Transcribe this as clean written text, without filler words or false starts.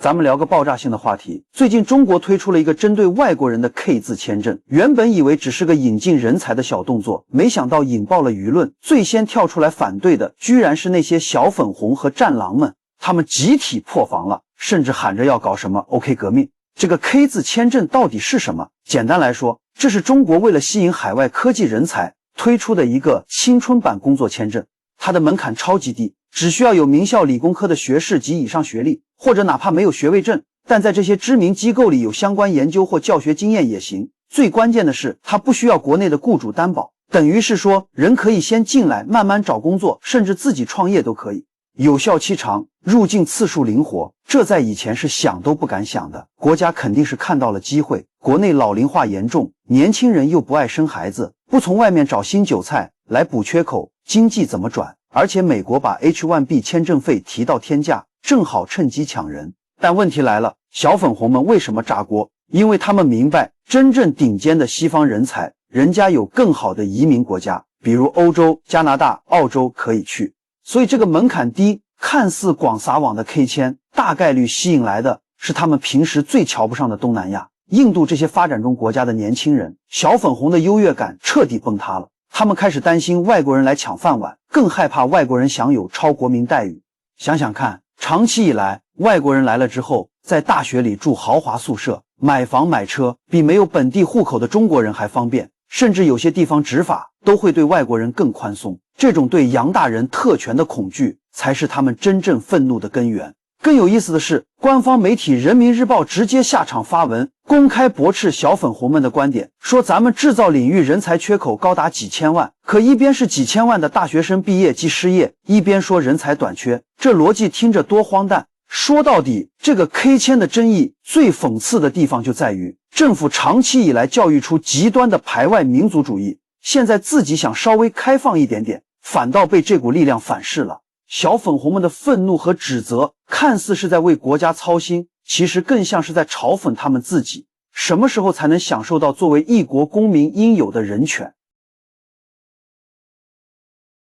咱们聊个爆炸性的话题。最近中国推出了一个针对外国人的 K 字签证，原本以为只是个引进人才的小动作，没想到引爆了舆论。最先跳出来反对的，居然是那些小粉红和战狼们，他们集体破防了，甚至喊着要搞什么 OK 革命。这个 K 字签证到底是什么？简单来说，这是中国为了吸引海外科技人才推出的一个青春版工作签证，它的门槛超级低，只需要有名校理工科的学士及以上学历，或者哪怕没有学位证，但在这些知名机构里有相关研究或教学经验也行。最关键的是，它不需要国内的雇主担保，等于是说，人可以先进来，慢慢找工作，甚至自己创业都可以。有效期长，入境次数灵活，这在以前是想都不敢想的。国家肯定是看到了机会，国内老龄化严重，年轻人又不爱生孩子，不从外面找新韭菜来补缺口，经济怎么转？而且美国把 H1B 签证费提到天价，正好趁机抢人。但问题来了，小粉红们为什么炸锅？因为他们明白，真正顶尖的西方人才，人家有更好的移民国家，比如欧洲、加拿大、澳洲可以去。所以这个门槛低，看似广撒网的 K 签，大概率吸引来的是他们平时最瞧不上的东南亚、印度这些发展中国家的年轻人。小粉红的优越感彻底崩塌了，他们开始担心外国人来抢饭碗，更害怕外国人享有超国民待遇。想想看，长期以来，外国人来了之后，在大学里住豪华宿舍，买房买车，比没有本地户口的中国人还方便，甚至有些地方执法都会对外国人更宽松。这种对洋大人特权的恐惧，才是他们真正愤怒的根源。更有意思的是，官方媒体人民日报直接下场发文，公开驳斥小粉红们的观点，说咱们制造领域人才缺口高达几千万，可一边是几千万的大学生毕业即失业，一边说人才短缺，这逻辑听着多荒诞。说到底，这个 K 签的争议最讽刺的地方就在于，政府长期以来教育出极端的排外民族主义，现在自己想稍微开放一点点，反倒被这股力量反噬了。小粉红们的愤怒和指责，看似是在为国家操心，其实更像是在嘲讽他们自己。什么时候才能享受到作为一国公民应有的人权？